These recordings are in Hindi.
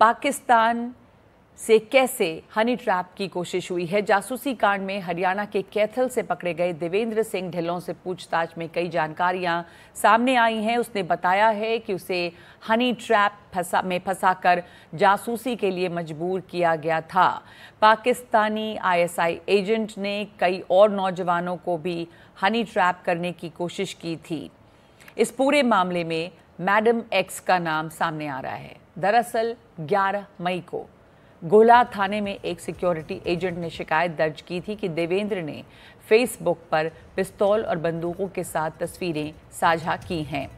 पाकिस्तान से कैसे हनी ट्रैप की कोशिश हुई है। जासूसी कांड में हरियाणा के कैथल से पकड़े गए देवेंद्र सिंह ढिल्लों से पूछताछ में कई जानकारियां सामने आई हैं। उसने बताया है कि उसे हनी ट्रैप में फंसाकर जासूसी के लिए मजबूर किया गया था। पाकिस्तानी आईएसआई एजेंट ने कई और नौजवानों को भी हनी ट्रैप करने की कोशिश की थी। इस पूरे मामले में मैडम एक्स का नाम सामने आ रहा है। दरअसल 11 मई को गोला थाने में एक सिक्योरिटी एजेंट ने शिकायत दर्ज की थी कि देवेंद्र ने फेसबुक पर पिस्तौल और बंदूकों के साथ तस्वीरें साझा की हैं,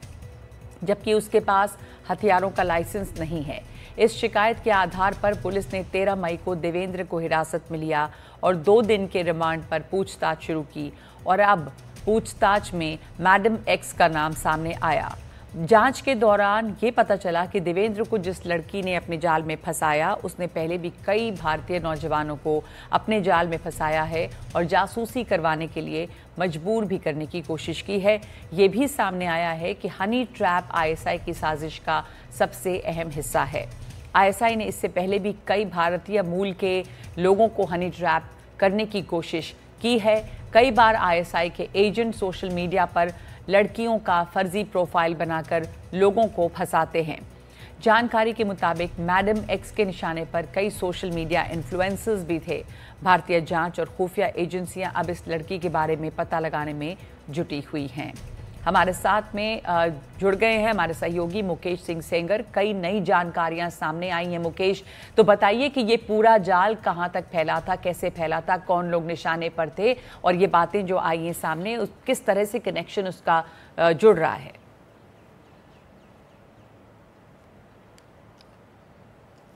जबकि उसके पास हथियारों का लाइसेंस नहीं है। इस शिकायत के आधार पर पुलिस ने 13 मई को देवेंद्र को हिरासत में लिया और 2 दिन के रिमांड पर पूछताछ शुरू की और अब पूछताछ में मैडम एक्स का नाम सामने आया। जांच के दौरान ये पता चला कि देवेंद्र को जिस लड़की ने अपने जाल में फंसाया, उसने पहले भी कई भारतीय नौजवानों को अपने जाल में फंसाया है और जासूसी करवाने के लिए मजबूर भी करने की कोशिश की है। ये भी सामने आया है कि हनी ट्रैप आईएसआई की साजिश का सबसे अहम हिस्सा है। आईएसआई ने इससे पहले भी कई भारतीय मूल के लोगों को हनी ट्रैप करने की कोशिश की है। कई बार आईएसआई के एजेंट सोशल मीडिया पर लड़कियों का फर्जी प्रोफाइल बनाकर लोगों को फंसाते हैं। जानकारी के मुताबिक मैडम एक्स के निशाने पर कई सोशल मीडिया इन्फ्लुएंसर्स भी थे। भारतीय जांच और खुफिया एजेंसियां अब इस लड़की के बारे में पता लगाने में जुटी हुई हैं। हमारे साथ में जुड़ गए हैं हमारे सहयोगी मुकेश सिंह सेंगर। कई नई जानकारियां सामने आई हैं। मुकेश, तो बताइए कि ये पूरा जाल कहां तक फैला था, कैसे फैला था, कौन लोग निशाने पर थे और ये बातें जो आई हैं सामने, किस तरह से कनेक्शन उसका जुड़ रहा है।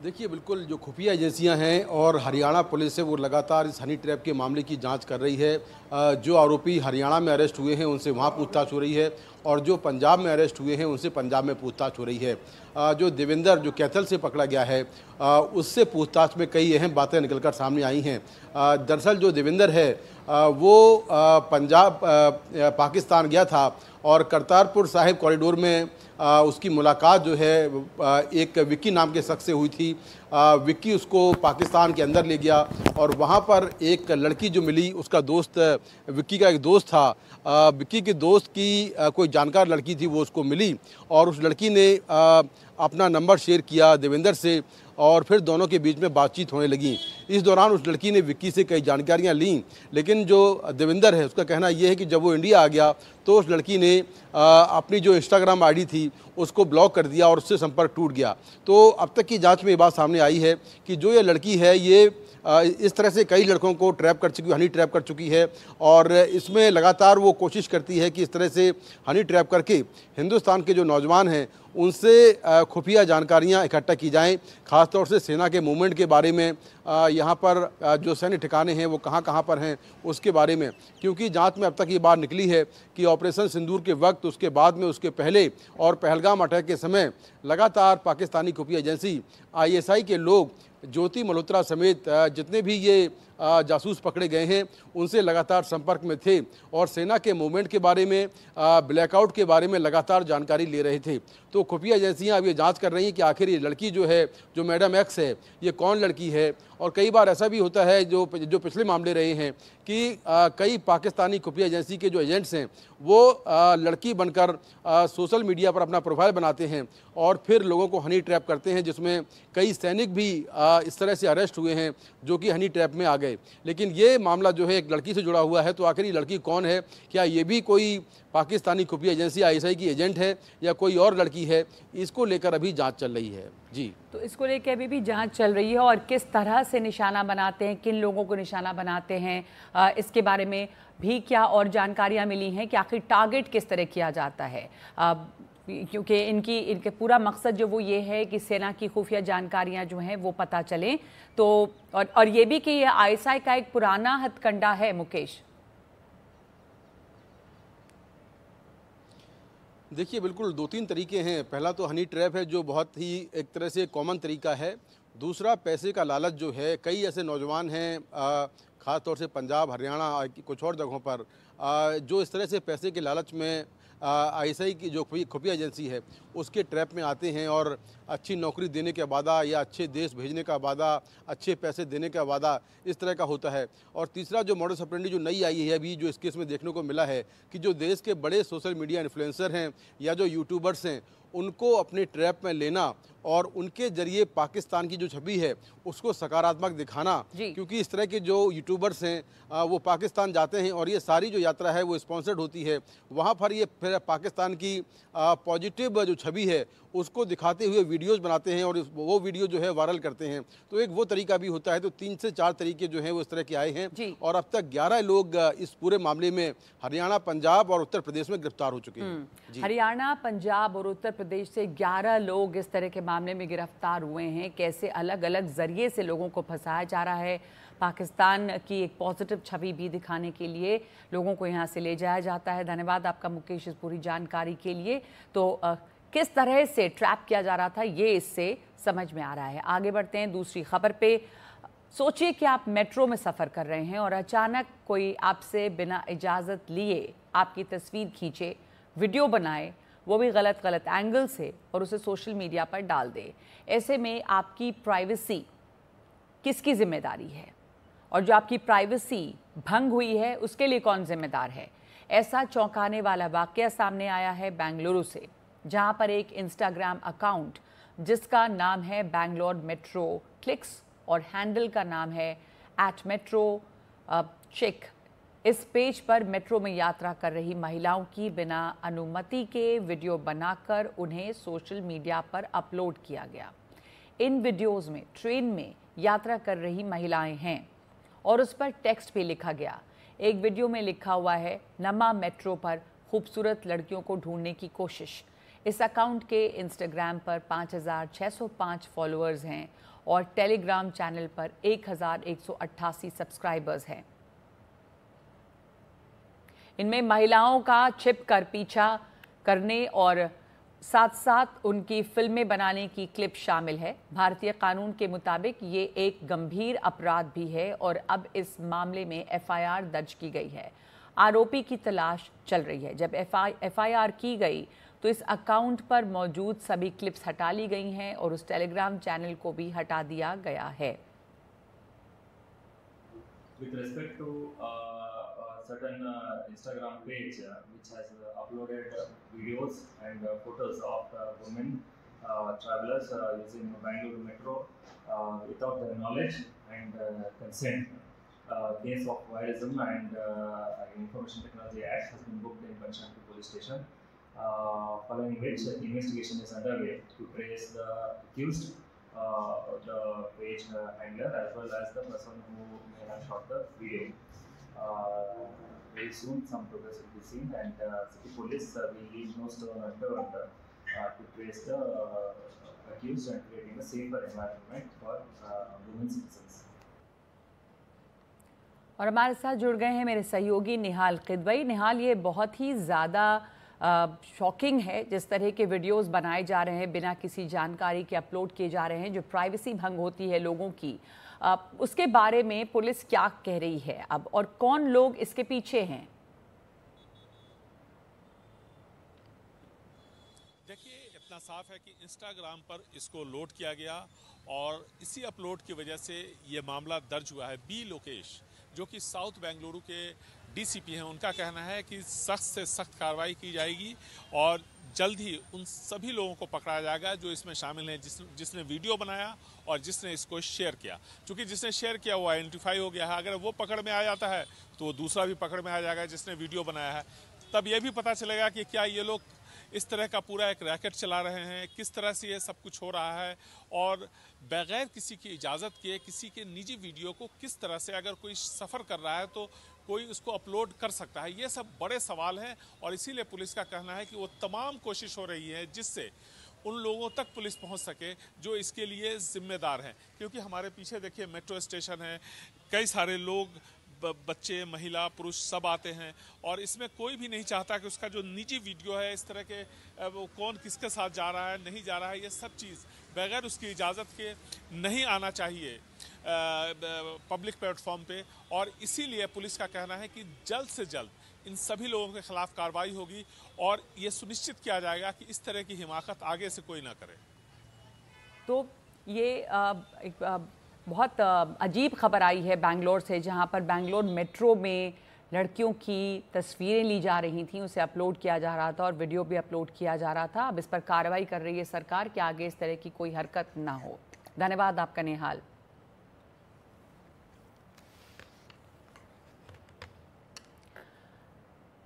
देखिए, बिल्कुल जो खुफिया एजेंसियां हैं और हरियाणा पुलिस है वो लगातार इस हनी ट्रैप के मामले की जांच कर रही है। जो आरोपी हरियाणा में अरेस्ट हुए हैं उनसे वहां पूछताछ हो रही है और जो पंजाब में अरेस्ट हुए हैं उनसे पंजाब में पूछताछ हो रही है। जो देवेंद्र जो कैथल से पकड़ा गया है उससे पूछताछ में कई अहम बातें निकलकर सामने आई हैं। दरअसल जो देवेंद्र है वो पंजाब पाकिस्तान गया था और करतारपुर साहिब कॉरिडोर में उसकी मुलाकात जो है एक विक्की नाम के शख्स से हुई थी। विक्की उसको पाकिस्तान के अंदर ले गया और वहाँ पर एक लड़की जो मिली, उसका दोस्त, विक्की का एक दोस्त था, विक्की के दोस्त की कोई जानकार लड़की थी, वो उसको मिली और उस लड़की ने अपना नंबर शेयर किया देवेंद्र से और फिर दोनों के बीच में बातचीत होने लगी। इस दौरान उस लड़की ने विक्की से कई जानकारियां लीं, लेकिन जो देवेंद्र है उसका कहना यह है कि जब वो इंडिया आ गया तो उस लड़की ने अपनी जो इंस्टाग्राम आईडी थी उसको ब्लॉक कर दिया और उससे संपर्क टूट गया। तो अब तक की जांच में ये बात सामने आई है कि जो ये लड़की है ये इस तरह से कई लड़कों को ट्रैप कर चुकी, हनी ट्रैप कर चुकी है और इसमें लगातार वो कोशिश करती है कि इस तरह से हनी ट्रैप करके हिंदुस्तान के जो नौजवान हैं उनसे खुफिया जानकारियां इकट्ठा की जाएं, ख़ासतौर से सेना के मूवमेंट के बारे में, यहाँ पर जो सैन्य ठिकाने हैं वो कहाँ कहाँ पर हैं उसके बारे में। क्योंकि जांच में अब तक ये बात निकली है कि ऑपरेशन सिंदूर के वक्त, उसके बाद में, उसके पहले और पहलगाम अटैक के समय लगातार पाकिस्तानी खुफिया एजेंसी आईएसआई के लोग, ज्योति मल्होत्रा समेत जितने भी ये जासूस पकड़े गए हैं उनसे लगातार संपर्क में थे और सेना के मूवमेंट के बारे में, ब्लैकआउट के बारे में लगातार जानकारी ले रहे थे। तो खुफिया एजेंसियां अब ये जांच कर रही हैं कि आखिर ये लड़की जो है, जो मैडम एक्स है, ये कौन लड़की है। और कई बार ऐसा भी होता है जो पिछले मामले रहे हैं कि कई पाकिस्तानी खुफिया एजेंसी के जो एजेंट्स हैं वो लड़की बनकर सोशल मीडिया पर अपना प्रोफाइल बनाते हैं और फिर लोगों को हनी ट्रैप करते हैं, जिसमें कई सैनिक भी इस तरह से अरेस्ट हुए हैं जो कि हनी ट्रैप में आ गए। लेकिन ये मामला जो है एक लड़की से जुड़ा हुआ है, तो आखिर ये लड़की कौन है? क्या ये भी कोई पाकिस्तानी खुफिया एजेंसी आईएसआई की एजेंट है या कोई और लड़की है? इसको लेकर अभी जांच चल रही है। जी, तो इसको लेकर अभी भी जांच चल रही है और किस तरह से निशाना बनाते हैं, किन लोगों को निशाना बनाते हैं, इसके बारे में भी क्या और जानकारियां मिली हैं कि आखिर टारगेट किस तरह किया जाता है। क्योंकि इनके पूरा मकसद जो वो ये है कि सेना की खुफिया जानकारियां जो हैं वो पता चलें। तो और ये भी कि ये आईएसआई का एक पुराना हथकंडा है। मुकेश, देखिए, बिल्कुल 2-3 तरीके हैं। पहला तो हनी ट्रैप है जो बहुत ही एक तरह से कॉमन तरीका है। दूसरा पैसे का लालच जो है, कई ऐसे नौजवान हैं ख़ास तौर से पंजाब, हरियाणा की कुछ और जगहों पर जो इस तरह से पैसे के लालच में आईएसआई की जो खुफिया एजेंसी है उसके ट्रैप में आते हैं और अच्छी नौकरी देने का वादा या अच्छे देश भेजने का वादा, अच्छे पैसे देने का वादा, इस तरह का होता है। और तीसरा जो मॉडस ऑपरेंडी जो नई आई है अभी, जो इस केस में देखने को मिला है कि जो देश के बड़े सोशल मीडिया इन्फ्लुएंसर हैं या जो यूट्यूबर्स हैं, उनको अपने ट्रैप में लेना और उनके जरिए पाकिस्तान की जो छवि है उसको सकारात्मक दिखाना। क्योंकि इस तरह के जो यूट्यूबर्स हैं वो पाकिस्तान जाते हैं और ये सारी जो यात्रा है वो स्पॉन्सर्ड होती है। वहाँ पर ये फिर पाकिस्तान की पॉजिटिव जो छवि है उसको दिखाते हुए वीडियोस बनाते हैं और वो वीडियो जो है वायरल करते हैं। तो एक वो तरीका भी होता है। तो 3 से 4 तरीके जो हैं वो इस तरह के आए हैं और अब तक 11 लोग इस पूरे मामले में हरियाणा, पंजाब और उत्तर प्रदेश में गिरफ्तार हो चुके हैं। हरियाणा, पंजाब और उत्तर प्रदेश से 11 लोग इस तरह के मामले में गिरफ्तार हुए हैं। कैसे अलग अलग जरिए से लोगों को फंसाया जा रहा है, पाकिस्तान की एक पॉजिटिव छवि भी दिखाने के लिए लोगों को यहाँ से ले जाया जाता है। धन्यवाद आपका मुकेश इस पूरी जानकारी के लिए। तो किस तरह से ट्रैप किया जा रहा था ये इससे समझ में आ रहा है। आगे बढ़ते हैं दूसरी खबर पे। सोचिए कि आप मेट्रो में सफ़र कर रहे हैं और अचानक कोई आपसे बिना इजाज़त लिए आपकी तस्वीर खींचे, वीडियो बनाए, वो भी गलत एंगल से, और उसे सोशल मीडिया पर डाल दे। ऐसे में आपकी प्राइवेसी किसकी जिम्मेदारी है और जो आपकी प्राइवेसी भंग हुई है उसके लिए कौन जिम्मेदार है? ऐसा चौंकाने वाला वाकया सामने आया है बेंगलुरु से, जहां पर एक इंस्टाग्राम अकाउंट जिसका नाम है बैंगलोर मेट्रो क्लिक्स और हैंडल का नाम है @metro_chick, इस पेज पर मेट्रो में यात्रा कर रही महिलाओं की बिना अनुमति के वीडियो बनाकर उन्हें सोशल मीडिया पर अपलोड किया गया। इन वीडियोस में ट्रेन में यात्रा कर रही महिलाएं हैं और उस पर टेक्स्ट भी लिखा गया। एक वीडियो में लिखा हुआ है, नमा मेट्रो पर खूबसूरत लड़कियों को ढूंढने की कोशिश। इस अकाउंट के इंस्टाग्राम पर 5605 फॉलोअर्स हैं और टेलीग्राम चैनल पर 1188 सब्सक्राइबर्स हैं। इनमें महिलाओं का छिप कर पीछा करने और साथ साथ उनकी फिल्में बनाने की क्लिप शामिल है। भारतीय कानून के मुताबिक ये एक गंभीर अपराध भी है और अब इस मामले में एफआईआर दर्ज की गई है। आरोपी की तलाश चल रही है। जब एफआईआर की गई तो इस अकाउंट पर मौजूद सभी क्लिप्स हटा ली गई हैं और उस टेलीग्राम चैनल को भी हटा दिया गया है। With respect to certain Instagram page which has uploaded videos and photos of women travelers using Bangalore Metro without their knowledge and consent. Case of voyeurism and Information Technology Act has been booked in Panchanaburi Police Station. Following which investigation is underway to trace the accused, the page handler as well as the person who may have shot the video. Very soon some progress will be seen and city police will leave no stone unturned to trace the accused and creating a safer environment for women citizens. और हमारे साथ जुड़ गए हैं मेरे सहयोगी निहाल किदवई। निहाल, ये बहुत ही ज़्यादा शॉकिंग है जिस तरह के वीडियोस बनाए जा रहे हैं, बिना किसी जानकारी के अपलोड किए जा रहे हैं, जो प्राइवेसी भंग होती है लोगों की। उसके बारे में पुलिस क्या कह रही है अब, और कौन लोग इसके पीछे हैं? देखिए, इतना साफ है कि इंस्टाग्राम पर इसको लोड किया गया और इसी अपलोड की वजह से ये मामला दर्ज हुआ है। बी लोकेश, जो कि साउथ बेंगलुरु के डीसीपी हैं, उनका कहना है कि सख्त से सख्त कार्रवाई की जाएगी और जल्द ही उन सभी लोगों को पकड़ा जाएगा जो इसमें शामिल हैं, जिसने वीडियो बनाया और जिसने इसको शेयर किया। क्योंकि जिसने शेयर किया वो आइडेंटिफाई हो गया है, अगर वो पकड़ में आ जाता है तो वो दूसरा भी पकड़ में आ जाएगा जिसने वीडियो बनाया है। तब ये भी पता चलेगा कि क्या ये लोग इस तरह का पूरा एक रैकेट चला रहे हैं, किस तरह से ये सब कुछ हो रहा है और बगैर किसी की इजाज़त के किसी के निजी वीडियो को किस तरह से, अगर कोई सफ़र कर रहा है तो कोई उसको अपलोड कर सकता है। ये सब बड़े सवाल हैं और इसीलिए पुलिस का कहना है कि वो तमाम कोशिश हो रही है जिससे उन लोगों तक पुलिस पहुंच सके जो इसके लिए जिम्मेदार हैं। क्योंकि हमारे पीछे देखिए मेट्रो स्टेशन है, कई सारे लोग, बच्चे, महिला, पुरुष सब आते हैं और इसमें कोई भी नहीं चाहता कि उसका जो निजी वीडियो है, इस तरह के वो कौन किसके साथ जा रहा है, नहीं जा रहा है, ये सब चीज़ बगैर उसकी इजाज़त के नहीं आना चाहिए पब्लिक प्लेटफॉर्म पे। और इसीलिए पुलिस का कहना है कि जल्द से जल्द इन सभी लोगों के खिलाफ कार्रवाई होगी और ये सुनिश्चित किया जाएगा कि इस तरह की हिमाकत आगे से कोई ना करे। तो ये एक बहुत अजीब खबर आई है बेंगलोर से, जहां पर बेंगलोर मेट्रो में लड़कियों की तस्वीरें ली जा रही थीं, उसे अपलोड किया जा रहा था और वीडियो भी अपलोड किया जा रहा था। अब इस पर कार्रवाई कर रही है सरकार कि आगे इस तरह की कोई हरकत ना हो। धन्यवाद आपका नेहाल।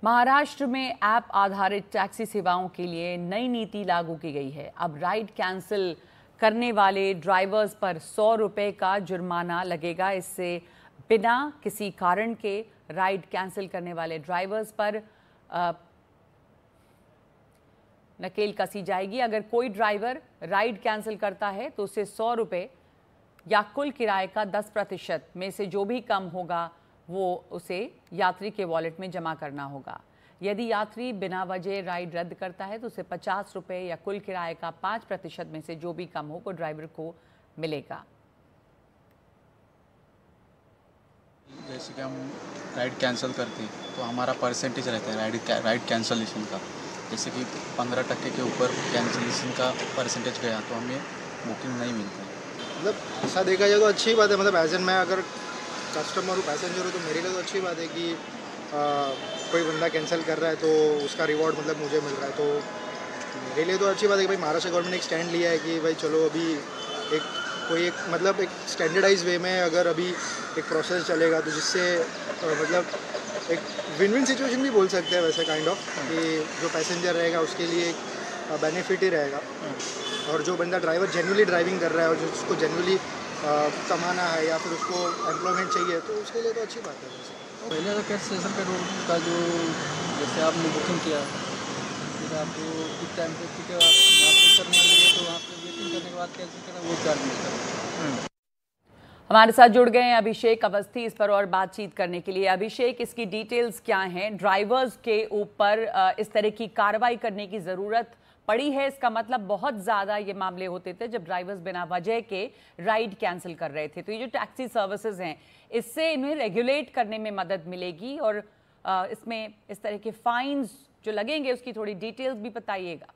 महाराष्ट्र में ऐप आधारित टैक्सी सेवाओं के लिए नई नीति लागू की गई है। अब राइड कैंसिल करने वाले ड्राइवर्स पर 100 रुपये का जुर्माना लगेगा। इससे बिना किसी कारण के राइड कैंसिल करने वाले ड्राइवर्स पर नकेल कसी जाएगी। अगर कोई ड्राइवर राइड कैंसिल करता है तो उसे 100 रुपये या कुल किराए का 10% में से जो भी कम होगा वो उसे यात्री के वॉलेट में जमा करना होगा। यदि यात्री बिना वजह राइड रद्द करता है तो उसे 50 रुपये या कुल किराए का 5% में से जो भी कम हो वो ड्राइवर को मिलेगा। जैसे कि हम राइड कैंसिल करते हैं तो हमारा परसेंटेज रहता है राइड कैंसलेशन का। जैसे कि 15% के ऊपर कैंसलेशन का परसेंटेज गया तो हमें बुकिंग नहीं मिलता है। मतलब ऐसा देखा जाए तो अच्छी बात है। मतलब एज एन मैं अगर कस्टमर हूँ, पैसेंजर हूँ, तो मेरे लिए तो अच्छी बात है कि कोई बंदा कैंसिल कर रहा है तो उसका रिवॉर्ड मतलब मुझे मिल रहा है। तो मेरे लिए तो अच्छी बात है कि भाई महाराष्ट्र गवर्नमेंट ने एक स्टैंड लिया है कि भाई चलो अभी एक मतलब एक स्टैंडर्डाइज वे में अगर अभी एक प्रोसेस चलेगा तो जिससे मतलब एक विन विन सिचुएशन भी बोल सकते हैं वैसे काइंड ऑफ, कि जो पैसेंजर रहेगा उसके लिए एक बेनिफिट ही रहेगा। और जो बंदा ड्राइवर जेन्युइनली ड्राइविंग कर रहा है और जो उसको जेन्युइनली कमाना है या फिर उसको एम्प्लॉयमेंट चाहिए तो उसके लिए तो अच्छी बात है। वैसे पहले तो कैंसलेशन का रूल का जो जैसे आपने बुकिंग किया फिर आपको किस टाइम पे टिकट वापस करने के लिए तो वहाँ पे वेटिंग करने के बाद कैंसिल करना वो चार्ज मिलता है। हमारे साथ जुड़ गए हैं अभिषेक अवस्थी इस पर और बातचीत करने के लिए। अभिषेक, इसकी डिटेल्स क्या हैं? ड्राइवर्स के ऊपर इस तरह की कार्रवाई करने की ज़रूरत पड़ी है? इसका मतलब बहुत ज़्यादा ये मामले होते थे जब ड्राइवर्स बिना वजह के राइड कैंसिल कर रहे थे। तो ये जो टैक्सी सर्विसेज हैं इससे इन्हें रेगुलेट करने में मदद मिलेगी और इसमें इस तरह के फाइन्स जो लगेंगे उसकी थोड़ी डिटेल्स भी बताइएगा।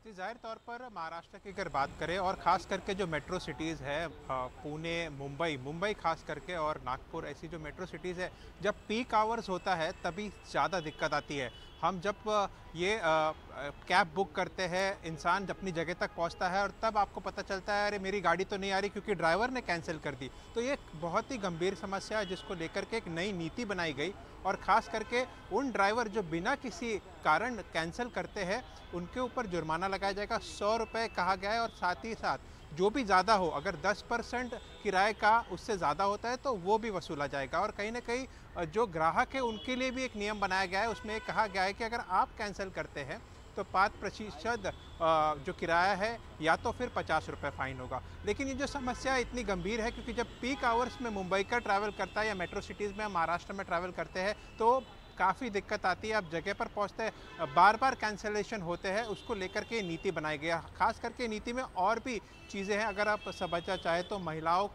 जाहिर तौर पर महाराष्ट्र की अगर बात करें और ख़ास करके जो मेट्रो सिटीज़ है पुणे, मुंबई खास करके और नागपुर, ऐसी जो मेट्रो सिटीज़ है, जब पीक आवर्स होता है तभी ज़्यादा दिक्कत आती है। हम जब ये कैब बुक करते हैं, इंसान अपनी जगह तक पहुंचता है और तब आपको पता चलता है अरे मेरी गाड़ी तो नहीं आ रही क्योंकि ड्राइवर ने कैंसिल कर दी। तो ये बहुत ही गंभीर समस्या है जिसको लेकर के एक नई नीति बनाई गई और ख़ास करके उन ड्राइवर जो बिना किसी कारण कैंसिल करते हैं उनके ऊपर जुर्माना लगाया जाएगा। 100 रुपये कहा गया है और साथ ही साथ जो भी ज़्यादा हो, अगर 10% किराए का उससे ज़्यादा होता है तो वो भी वसूला जाएगा। और कहीं ना कहीं जो ग्राहक है उनके लिए भी एक नियम बनाया गया है, उसमें कहा गया है कि अगर आप कैंसिल करते हैं तो 5% जो किराया है या तो फिर 50 रुपये फ़ाइन होगा। लेकिन ये जो समस्या इतनी गंभीर है क्योंकि जब पीक आवर्स में मुंबई का ट्रैवल करता है या मेट्रो सिटीज़ में महाराष्ट्र में ट्रैवल करते हैं तो काफ़ी दिक्कत आती है। आप जगह पर पहुंचते हैं, बार बार कैंसिलेशन होते हैं, उसको लेकर के नीति बनाई गया। खास करके नीति में और भी चीज़ें हैं। अगर आप समझना चाहें तो महिलाओं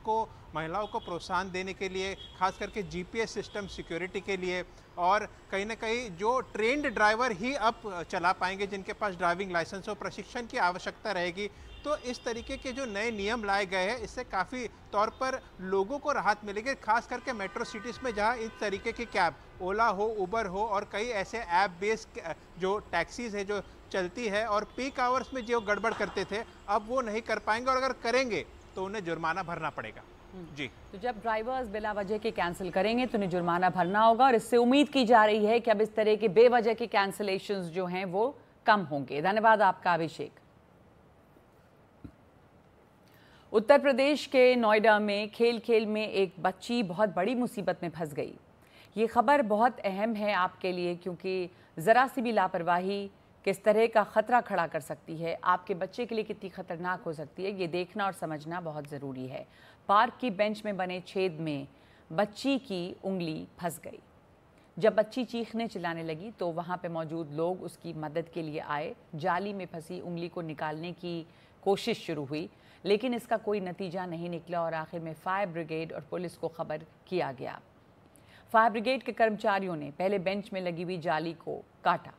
को प्रोत्साहन देने के लिए, खास करके जीपीएस सिस्टम सिक्योरिटी के लिए, और कहीं ना कहीं जो ट्रेंड ड्राइवर ही अब चला पाएंगे जिनके पास ड्राइविंग लाइसेंस और प्रशिक्षण की आवश्यकता रहेगी। तो इस तरीके के जो नए नियम लाए गए हैं इससे काफ़ी तौर पर लोगों को राहत मिलेगी, खास करके मेट्रो सिटीज़ में जहां इस तरीके की कैब, ओला हो, उबर हो और कई ऐसे ऐप बेस्ड जो टैक्सीज़ है जो चलती है और पीक आवर्स में जो गड़बड़ करते थे अब वो नहीं कर पाएंगे और अगर करेंगे तो उन्हें जुर्माना भरना पड़ेगा। जी, तो जब ड्राइवर्स बिना वजह के कैंसिल करेंगे तो उन्हें जुर्माना भरना होगा और इससे उम्मीद की जा रही है कि अब इस तरह के बेवजह के कैंसिलेशंस जो हैं वो कम होंगे। धन्यवाद आपका अभिषेक। उत्तर प्रदेश के नोएडा में खेल में एक बच्ची बहुत बड़ी मुसीबत में फंस गई। ये खबर बहुत अहम है आपके लिए क्योंकि ज़रा सी भी लापरवाही किस तरह का ख़तरा खड़ा कर सकती है, आपके बच्चे के लिए कितनी ख़तरनाक हो सकती है, ये देखना और समझना बहुत ज़रूरी है। पार्क की बेंच में बने छेद में बच्ची की उंगली फंस गई। जब बच्ची चीखने चिल्लाने लगी तो वहाँ पे मौजूद लोग उसकी मदद के लिए आए। जाली में फंसी उंगली को निकालने की कोशिश शुरू हुई लेकिन इसका कोई नतीजा नहीं निकला और आखिर में फायर ब्रिगेड और पुलिस को खबर किया गया। फायर ब्रिगेड के कर्मचारियों ने पहले बेंच में लगी हुई जाली को काटा,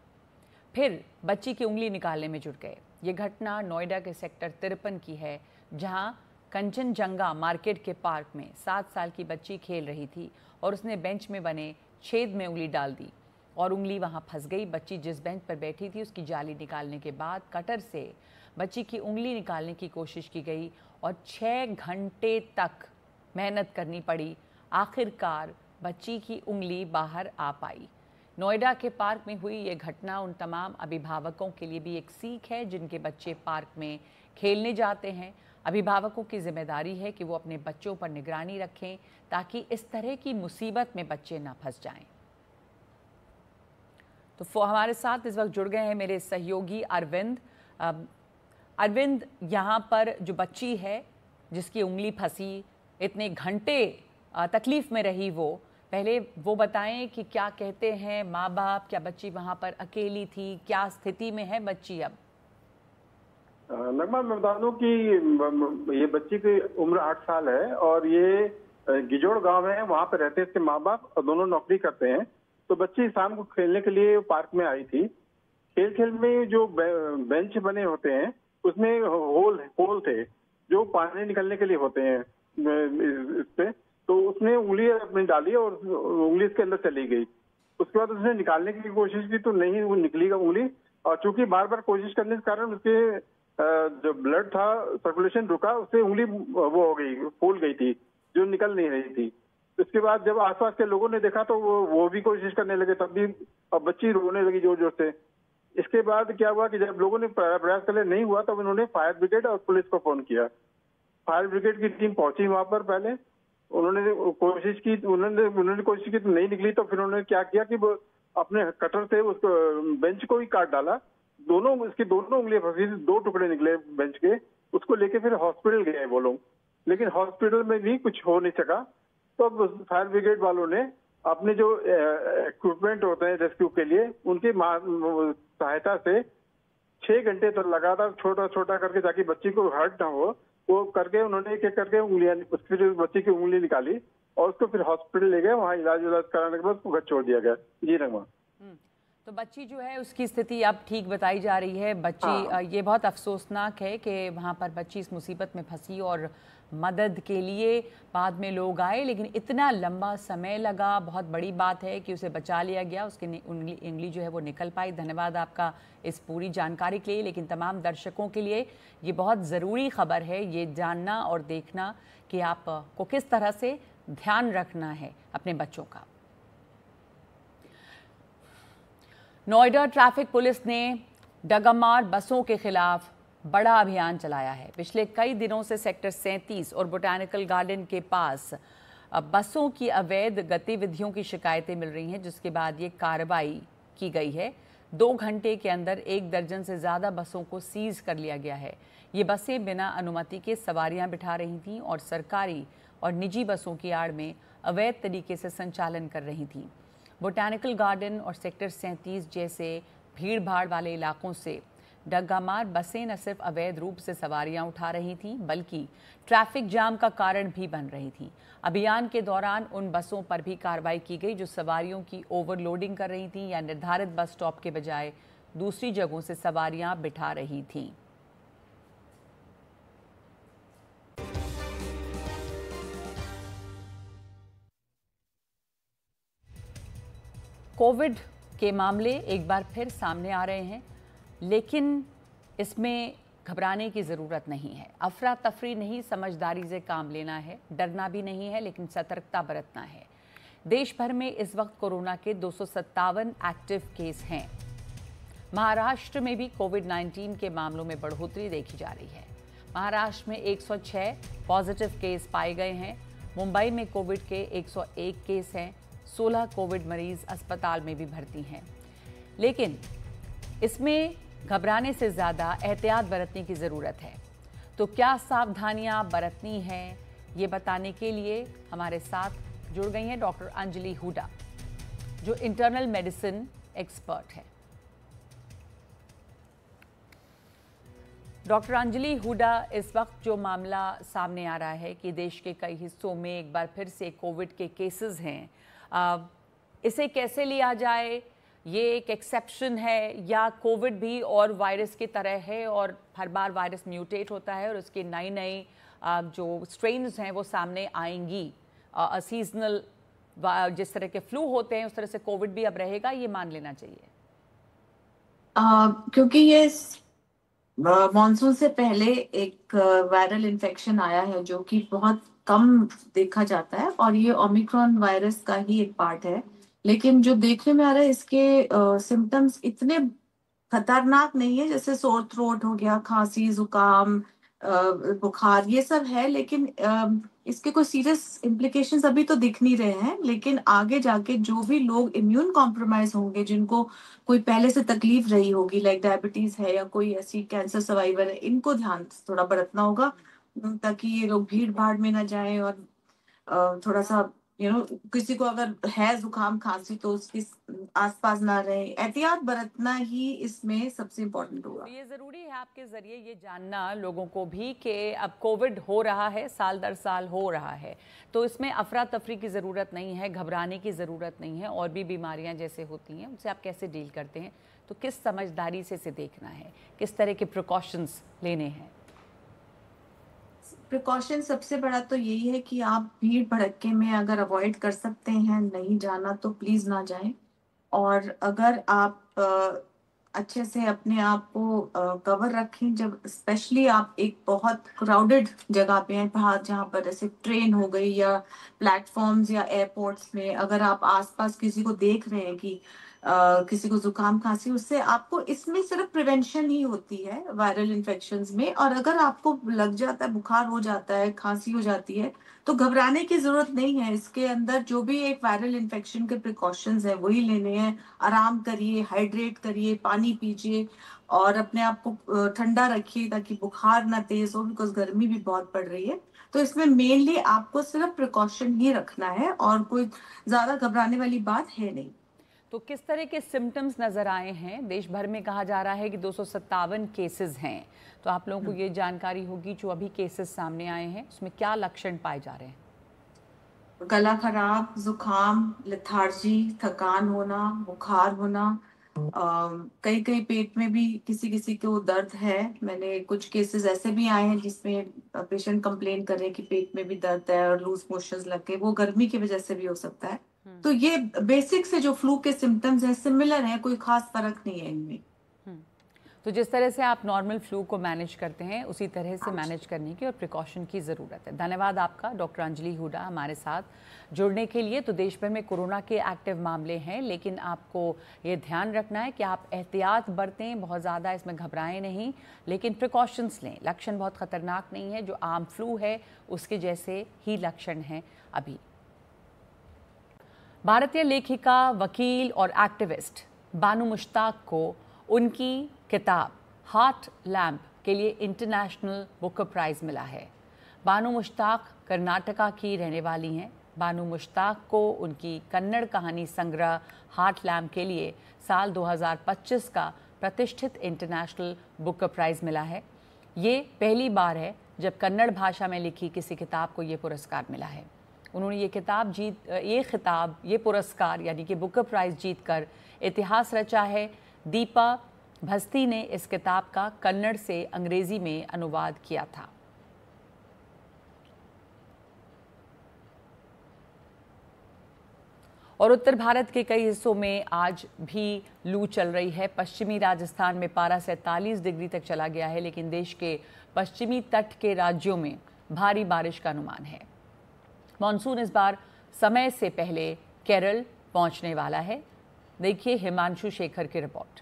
फिर बच्ची की उंगली निकालने में जुट गए। ये घटना नोएडा के सेक्टर 53 की है, जहां कंचनजंगा मार्केट के पार्क में 7 साल की बच्ची खेल रही थी और उसने बेंच में बने छेद में उंगली डाल दी और उंगली वहां फंस गई। बच्ची जिस बेंच पर बैठी थी उसकी जाली निकालने के बाद कटर से बच्ची की उंगली निकालने की कोशिश की गई और 6 घंटे तक मेहनत करनी पड़ी। आखिरकार बच्ची की उंगली बाहर आ पाई। नोएडा के पार्क में हुई ये घटना उन तमाम अभिभावकों के लिए भी एक सीख है जिनके बच्चे पार्क में खेलने जाते हैं। अभिभावकों की जिम्मेदारी है कि वो अपने बच्चों पर निगरानी रखें ताकि इस तरह की मुसीबत में बच्चे ना फंस जाएं। तो हमारे साथ इस वक्त जुड़ गए हैं मेरे सहयोगी अरविंद। अरविंद, यहाँ पर जो बच्ची है जिसकी उंगली फंसी, इतने घंटे तकलीफ में रही, वो पहले वो बताएं कि क्या कहते हैं माँ बाप, क्या बच्ची वहाँ पर अकेली थी, क्या स्थिति में है बच्ची अब? नगमा, मैं बता दूं कि ये बच्ची की उम्र 8 साल है और ये गिजोड़ गांव है, वहाँ पे रहते हैं इसके माँ बाप और दोनों नौकरी करते हैं। तो बच्ची शाम को खेलने के लिए पार्क में आई थी। खेल में जो बेंच बने होते हैं उसमें होल थे जो पानी निकलने के लिए होते हैं इस पे। तो उसने उंगली अपनी डाली और उंगली इसके अंदर चली गई। उसके बाद उसने निकालने की कोशिश की तो नहीं वो निकली उंगली, और चूंकि बार बार कोशिश करने के कारण उसके जो ब्लड था, सर्कुलेशन रुका, उससे उंगली वो हो गई, फूल गई थी, जो निकल नहीं रही थी। इसके बाद जब आसपास के लोगों ने देखा तो वो भी कोशिश करने लगे, तब भी अब बच्ची रोने लगी जोर जोर से। इसके बाद क्या हुआ कि जब लोगों ने प्रयास कर नहीं हुआ तब उन्होंने फायर ब्रिगेड और पुलिस को फोन किया। फायर ब्रिगेड की टीम पहुंची वहां पर। पहले उन्होंने कोशिश की तो नहीं निकली, तो फिर उन्होंने क्या किया कि वो अपने कटर से उस बेंच को ही काट डाला। इसकी दोनों उंगलियां फंसी, 2 टुकड़े निकले बेंच के। उसको लेके फिर हॉस्पिटल गए वो लोग, लेकिन हॉस्पिटल में भी कुछ हो नहीं सका। तो अब फायर ब्रिगेड वालों ने अपने जो इक्विपमेंट होते हैं रेस्क्यू के लिए, उनकी सहायता से 6 घंटे तक लगातार छोटा छोटा करके, ताकि बच्ची को हर्ट ना हो, वो करके उन्होंने एक एक करके उंगलियां, उसकी बच्ची की उंगली निकाली और उसको फिर हॉस्पिटल ले गए। वहाँ इलाज कराने के बाद उसको घर छोड़ दिया गया। जी नगमा। तो बच्ची जो है उसकी स्थिति अब ठीक बताई जा रही है। बच्ची ये बहुत अफसोसनाक है कि वहाँ पर बच्ची इस मुसीबत में फंसी और मदद के लिए बाद में लोग आए, लेकिन इतना लंबा समय लगा। बहुत बड़ी बात है कि उसे बचा लिया गया, उसकी उंगली जो है वो निकल पाई। धन्यवाद आपका इस पूरी जानकारी के लिए। लेकिन तमाम दर्शकों के लिए ये बहुत ज़रूरी खबर है, ये जानना और देखना कि आपको किस तरह से ध्यान रखना है अपने बच्चों का। नोएडा ट्रैफिक पुलिस ने डगमार बसों के खिलाफ बड़ा अभियान चलाया है। पिछले कई दिनों से सेक्टर 37 और बोटैनिकल गार्डन के पास बसों की अवैध गतिविधियों की शिकायतें मिल रही हैं, जिसके बाद ये कार्रवाई की गई है। 2 घंटे के अंदर 1 दर्जन से ज़्यादा बसों को सीज कर लिया गया है। ये बसें बिना अनुमति के सवारियां बिठा रही थीं और सरकारी और निजी बसों की आड़ में अवैध तरीके से संचालन कर रही थीं। बोटैनिकल गार्डन और सेक्टर 37 जैसे भीड़ भाड़ वाले इलाकों से डग्गामार बसें न सिर्फ अवैध रूप से सवारियां उठा रही थीं, बल्कि ट्रैफिक जाम का कारण भी बन रही थीं। अभियान के दौरान उन बसों पर भी कार्रवाई की गई जो सवारियों की ओवरलोडिंग कर रही थीं या निर्धारित बस स्टॉप के बजाय दूसरी जगहों से सवारियां बिठा रही थीं। कोविड के मामले एक बार फिर सामने आ रहे हैं, लेकिन इसमें घबराने की ज़रूरत नहीं है। अफरा तफरी नहीं, समझदारी से काम लेना है। डरना भी नहीं है, लेकिन सतर्कता बरतना है। देश भर में इस वक्त कोरोना के 257 एक्टिव केस हैं। महाराष्ट्र में भी कोविड-19 के मामलों में बढ़ोतरी देखी जा रही है। महाराष्ट्र में 106 पॉजिटिव केस पाए गए हैं। मुंबई में कोविड के 101 केस हैं। 16 कोविड मरीज अस्पताल में भी भर्ती हैं। लेकिन इसमें घबराने से ज़्यादा एहतियात बरतने की ज़रूरत है। तो क्या सावधानियां बरतनी हैं, ये बताने के लिए हमारे साथ जुड़ गई हैं डॉक्टर अंजलि हुडा, जो इंटरनल मेडिसिन एक्सपर्ट है। डॉक्टर अंजलि हुडा, इस वक्त जो मामला सामने आ रहा है कि देश के कई हिस्सों में एक बार फिर से कोविड के केसेस हैं, इसे कैसे लिया जाए, ये एक एक्सेप्शन है या कोविड भी और वायरस की तरह है और हर बार वायरस म्यूटेट होता है और उसके नई नई जो स्ट्रेन्स हैं वो सामने आएंगी? सीजनल जिस तरह के फ्लू होते हैं उस तरह से कोविड भी अब रहेगा, ये मान लेना चाहिए? क्योंकि ये मॉनसून से पहले एक वायरल इन्फेक्शन आया है जो कि बहुत कम देखा जाता है और ये ओमिक्रॉन वायरस का ही एक पार्ट है, लेकिन जो देखने में आ रहा है इसके सिम्टम्स इतने खतरनाक नहीं है। जैसे सोर थ्रोट हो गया, खांसी, जुकाम, बुखार, ये सब है, लेकिन इसके कोई सीरियस इम्प्लीकेशंस अभी तो दिख नहीं रहे हैं। लेकिन आगे जाके जो भी लोग इम्यून कॉम्प्रोमाइज होंगे, जिनको कोई पहले से तकलीफ रही होगी, लाइक डायबिटीज है या कोई ऐसी कैंसर सर्वाइवर है, इनको ध्यान थोड़ा बरतना होगा ताकि ये लोग भीड़ भाड़ में ना जाएं और थोड़ा सा किसी को अगर है जुकाम खांसी तो उसके आसपास ना रहे। एहतियात बरतना ही इसमें सबसे इम्पोर्टेंट होगा। ये जरूरी है आपके जरिए ये जानना लोगों को भी कि अब कोविड हो रहा है, साल दर साल हो रहा है, तो इसमें अफरा तफरी की ज़रूरत नहीं है, घबराने की ज़रूरत नहीं है। और भी बीमारियां जैसे होती हैं उनसे आप कैसे डील करते हैं, तो किस समझदारी से इसे देखना है, किस तरह के प्रिकॉशंस लेने हैं? प्रिकॉशन सबसे बड़ा तो यही है कि आप भीड़ भड़के में अगर अवॉइड कर सकते हैं नहीं जाना तो प्लीज ना जाएं। और अगर आप अच्छे से अपने आप को कवर रखें, जब स्पेशली आप एक बहुत क्राउडेड जगह पे हैं, जहाँ पर जैसे ट्रेन हो गई या प्लेटफॉर्म्स या एयरपोर्ट्स में, अगर आप आसपास किसी को देख रहे हैं कि किसी को जुकाम खांसी, उससे आपको इसमें सिर्फ प्रिवेंशन ही होती है वायरल इन्फेक्शंस में। और अगर आपको लग जाता है, बुखार हो जाता है, खांसी हो जाती है, तो घबराने की जरूरत नहीं है। इसके अंदर जो भी एक वायरल इन्फेक्शन के प्रिकॉशंस है वही लेने हैं। आराम करिए, हाइड्रेट करिए, पानी पीजिए और अपने आप को ठंडा रखिए ताकि बुखार ना तेज हो, बिकॉज गर्मी भी बहुत पड़ रही है। तो इसमें मेनली आपको सिर्फ प्रिकॉशन ही रखना है और कोई ज्यादा घबराने वाली बात है नहीं। तो किस तरह के सिम्टम्स नजर आए हैं? देश भर में कहा जा रहा है कि 257 केसेस हैं, तो आप लोगों को ये जानकारी होगी जो अभी केसेस सामने आए हैं उसमें क्या लक्षण पाए जा रहे हैं? गला खराब, जुकाम, लेथार्जी, थकान होना, बुखार होना, कई कई पेट में भी किसी किसी को दर्द है। मैंने कुछ केसेस ऐसे भी आए हैं जिसमें पेशेंट कंप्लेन कर रहे हैं कि पेट में भी दर्द है और लूज मोशंस लगे, वो गर्मी की वजह से भी हो सकता है। तो ये बेसिक से जो फ्लू के सिम्टम्स हैं सिमिलर हैं, कोई खास फर्क नहीं है इनमें। तो जिस तरह से आप नॉर्मल फ्लू को मैनेज करते हैं उसी तरह से मैनेज करने की और प्रिकॉशन की ज़रूरत है। धन्यवाद आपका डॉक्टर अंजलि हुडा हमारे साथ जुड़ने के लिए। तो देश भर में कोरोना के एक्टिव मामले हैं, लेकिन आपको ये ध्यान रखना है कि आप एहतियात बरतें, बहुत ज़्यादा इसमें घबराएं नहीं, लेकिन प्रिकॉशंस लें। लक्षण बहुत ख़तरनाक नहीं है, जो आम फ्लू है उसके जैसे ही लक्षण हैं अभी। भारतीय लेखिका, वकील और एक्टिविस्ट बानू मुश्ताक को उनकी किताब हार्ट लैम्प के लिए इंटरनेशनल बुकर प्राइज़ मिला है। बानू मुश्ताक कर्नाटका की रहने वाली हैं। बानू मुश्ताक को उनकी कन्नड़ कहानी संग्रह हार्ट लैम्प के लिए साल 2025 का प्रतिष्ठित इंटरनेशनल बुकर प्राइज़ मिला है। ये पहली बार है जब कन्नड़ भाषा में लिखी किसी किताब को ये पुरस्कार मिला है। उन्होंने ये पुरस्कार यानी कि बुकर प्राइज़ जीतकर इतिहास रचा है। दीपा भस्ती ने इस किताब का कन्नड़ से अंग्रेजी में अनुवाद किया था। और उत्तर भारत के कई हिस्सों में आज भी लू चल रही है। पश्चिमी राजस्थान में पारा 47 डिग्री तक चला गया है, लेकिन देश के पश्चिमी तट के राज्यों में भारी बारिश का अनुमान है। मॉनसून इस बार समय से पहले केरल पहुंचने वाला है। देखिए हिमांशु शेखर की रिपोर्ट।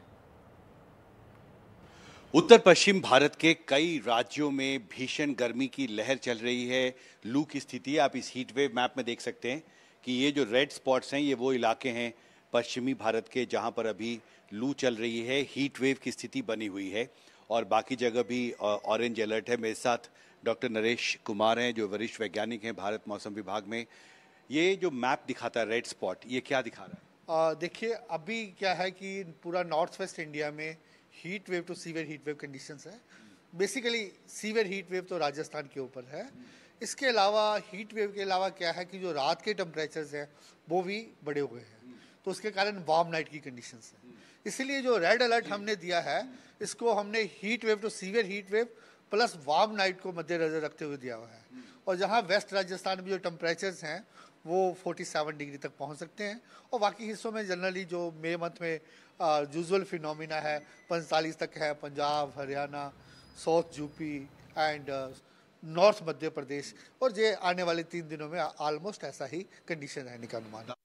उत्तर पश्चिम भारत के कई राज्यों में भीषण गर्मी की लहर चल रही है। लू की स्थिति आप इस हीट वेव मैप में देख सकते हैं कि ये जो रेड स्पॉट्स हैं ये वो इलाके हैं पश्चिमी भारत के जहां पर अभी लू चल रही है, हीट वेव की स्थिति बनी हुई है। और बाकी जगह भी ऑरेंज अलर्ट है। मेरे साथ डॉक्टर नरेश कुमार हैं जो वरिष्ठ वैज्ञानिक हैं भारत मौसम विभाग में। ये जो मैप दिखाता है रेड स्पॉट, ये क्या दिखा रहा है? देखिए अभी क्या है कि पूरा नॉर्थ वेस्ट इंडिया में heat wave to severe heat wave conditions है। बेसिकली सीवियर हीट वेव तो राजस्थान के ऊपर है। इसके अलावा हीट वेव के अलावा क्या है कि जो रात के टेम्परेचर्स हैं वो भी बढ़े हुए हैं। तो उसके कारण वार्म नाइट की कंडीशंस है। इसीलिए जो रेड अलर्ट हमने दिया है इसको हमने heat wave to severe heat wave plus warm night को मद्देनजर रखते हुए दिया हुआ है। और जहाँ वेस्ट राजस्थान में जो टेम्परेचर्स हैं वो 47 डिग्री तक पहुँच सकते हैं, और बाकी हिस्सों में जनरली जो मई मंथ में यूजुअल फिनोमिना है 45 तक है, Punjab, Haryana, south UP and north Madhya Pradesh, और ये आने वाले 3 दिनों में ऑलमोस्ट ऐसा ही कंडीशन रहने का अनुमान है।